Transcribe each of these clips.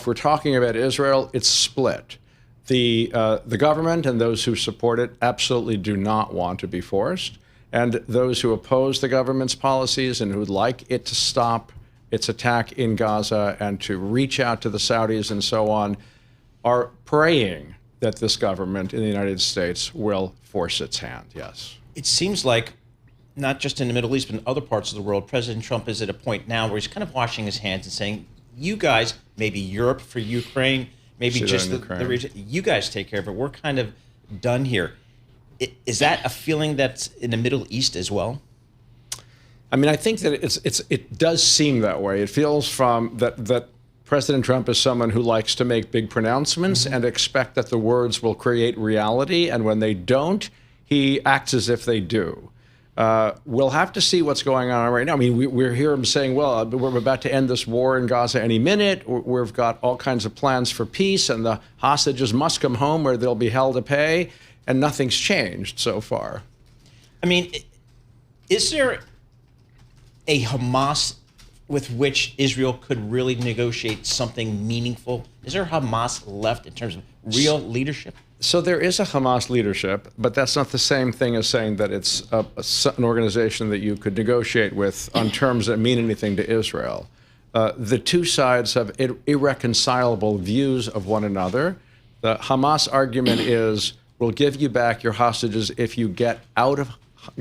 If we're talking about Israel, it's split. The government and those who support it absolutely do not want to be forced. And those who oppose the government's policies and who would like it to stop its attack in Gaza and to reach out to the Saudis and so on are praying that this government in the United States will force its hand, yes. It seems like, not just in the Middle East, but in other parts of the world, President Trump is at a point now where he's kind of washing his hands and saying, you guys, maybe Europe for Ukraine, maybe just the region, you guys take care of it. We're kind of done here. Is that a feeling that's in the Middle East as well? I mean, I think that it does seem that way. It feels from that President Trump is someone who likes to make big pronouncements and expect that the words will create reality. And when they don't, he acts as if they do. We'll have to see what's going on right now. I mean, we're hear him saying, well, we're about to end this war in Gaza any minute. We've got all kinds of plans for peace, and the hostages must come home where they'll be held to pay, and nothing's changed so far. I mean, is there a Hamas with which Israel could really negotiate something meaningful? Is there Hamas left in terms of real leadership? So there is a Hamas leadership, but that's not the same thing as saying that it's an organization that you could negotiate with on terms that mean anything to Israel. The two sides have irreconcilable views of one another. The Hamas argument is, we'll give you back your hostages if you get out of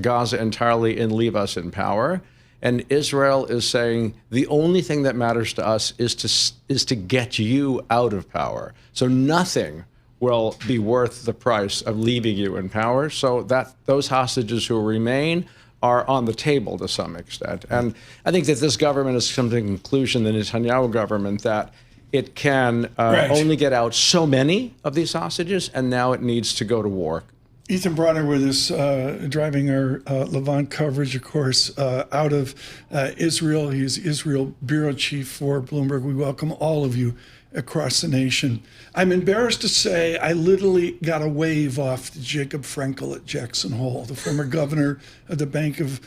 Gaza entirely and leave us in power. And Israel is saying the only thing that matters to us is to get you out of power. So nothing will be worth the price of leaving you in power. So that those hostages who remain are on the table to some extent. And I think that this government has come to the conclusion, the Netanyahu government, that it can only get out so many of these hostages, and now it needs to go to war. Ethan Bronner with us, driving our Levant coverage, of course, out of Israel. He's Israel bureau chief for Bloomberg. We welcome all of you across the nation. I'm embarrassed to say I literally got a wave off to Jacob Frenkel at Jackson Hole, the former governor of the Bank of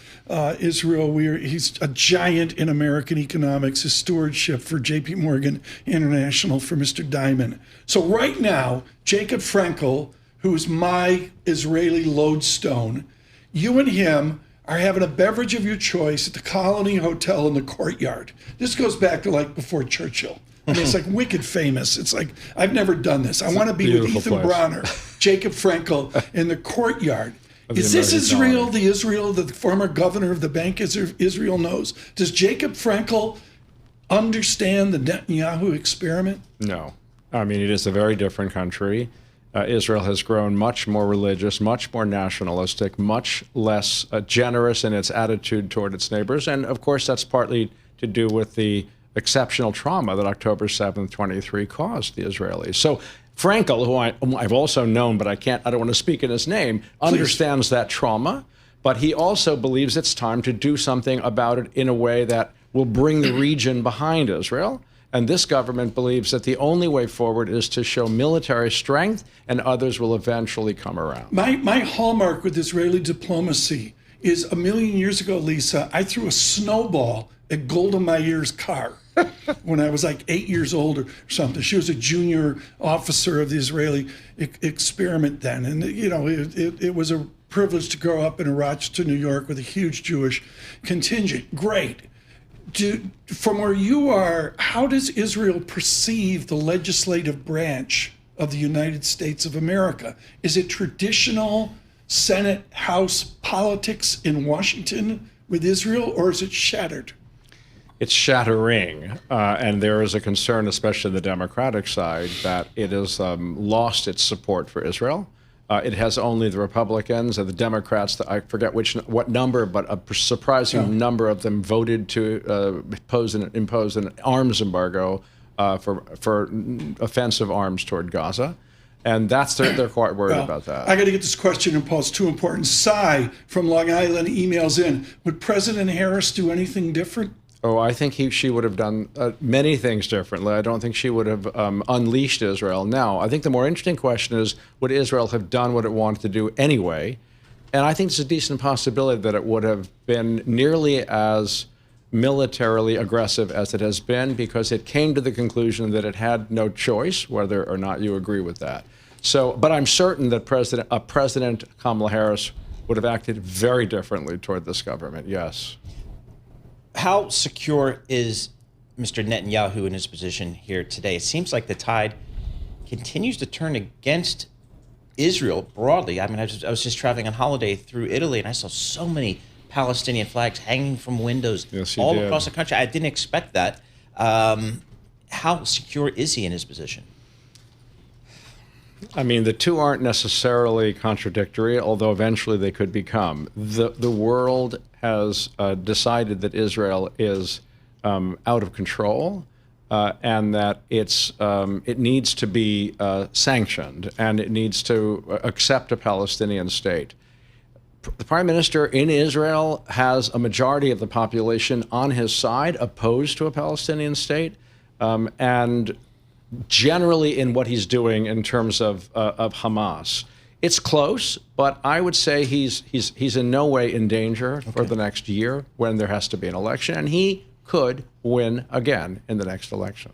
Israel. He's a giant in American economics, his stewardship for J.P. Morgan International for Mr. Diamond. So right now, Jacob Frenkel, who is my Israeli lodestone, you and him are having a beverage of your choice at the Colony Hotel in the Courtyard. This goes back to like before Churchill. I mean, it's like wicked famous. It's like, I've never done this. I want to be with Ethan Bronner, Jacob Frenkel in the Courtyard. Is this Israel, the Israel that the former governor of the Bank of Israel knows? Does Jacob Frenkel understand the Netanyahu experiment? No. I mean, it is a very different country. Israel has grown much more religious, much more nationalistic, much less generous in its attitude toward its neighbors. And of course, that's partly to do with the exceptional trauma that October 7th, 23 caused the Israelis. So Frenkel, whom I've also known, but I don't want to speak in his name, understands that trauma, but he also believes it's time to do something about it in a way that will bring the region behind Israel. And this government believes that the only way forward is to show military strength, and others will eventually come around. My hallmark with Israeli diplomacy is a million years ago, Lisa, I threw a snowball at Golda Meir's car when I was like 8 years old or something. She was a junior officer of the Israeli experiment then. And, you know, it was a privilege to grow up in Rochester, New York, with a huge Jewish contingent. Great. From where you are, how does Israel perceive the legislative branch of the United States of America? Is it traditional Senate, House politics in Washington with Israel, or is it shattered? It's shattering, and there is a concern, especially the Democratic side, that it has lost its support for Israel. It has only the Republicans and the Democrats, I forget what number, but a surprising number of them voted to impose an arms embargo for offensive arms toward Gaza. And they're quite worried about that. I got to get this question in, Paul. It's too important. Cy from Long Island emails in. Would President Harris do anything different? Oh, I think she would have done many things differently. I don't think she would have unleashed Israel. Now, I think the more interesting question is, would Israel have done what it wanted to do anyway? And I think it's a decent possibility that it would have been nearly as militarily aggressive as it has been because it came to the conclusion that it had no choice, whether or not you agree with that. So, but I'm certain that President Kamala Harris would have acted very differently toward this government, yes. How secure is Mr. Netanyahu in his position here today? It seems like the tide continues to turn against Israel broadly. I mean, I was just traveling on holiday through Italy, and I saw so many Palestinian flags hanging from windows all across the country. I didn't expect that. How secure is he in his position? I mean, the two aren't necessarily contradictory, although eventually they could become. The world has decided that Israel is out of control and that it needs to be sanctioned and it needs to accept a Palestinian state. The prime minister in Israel has a majority of the population on his side opposed to a Palestinian state, and generally in what he's doing in terms of Hamas. It's close, but I would say he's in no way in danger for the next year when there has to be an election, and he could win again in the next election.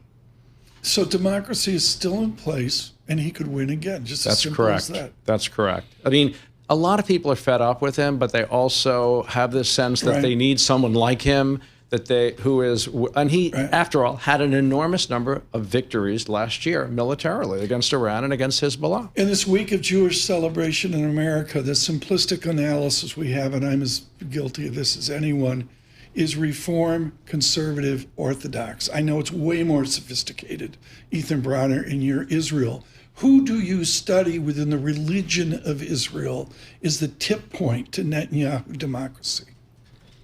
So democracy is still in place, and he could win again. Just as simple as that. That's correct. I mean, a lot of people are fed up with him, but they also have this sense that they need someone like him, and he, after all, had an enormous number of victories last year militarily against Iran and against Hezbollah. In this week of Jewish celebration in America, the simplistic analysis we have, and I'm as guilty of this as anyone, is Reform, Conservative, Orthodox. I know it's way more sophisticated, Ethan Bronner, in your Israel. Who do you study within the religion of Israel is the tip point to Netanyahu democracy?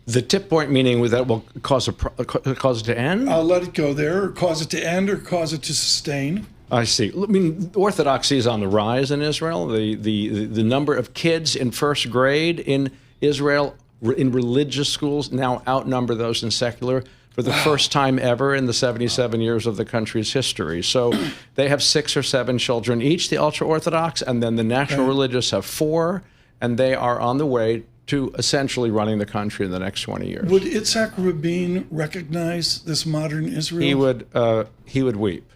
The tip point meaning that will cause it to end? I'll let it go there, or cause it to end, or cause it to sustain. I see. I mean, orthodoxy is on the rise in Israel. The number of kids in first grade in Israel in religious schools now outnumber those in secular for the first time ever in the 77 years of the country's history. So they have 6 or 7 children each, the ultra-Orthodox, and then the national religious have 4, and they are on the way to essentially running the country in the next 20 years. Would Itzhak Rabin recognize this modern Israel? He would weep.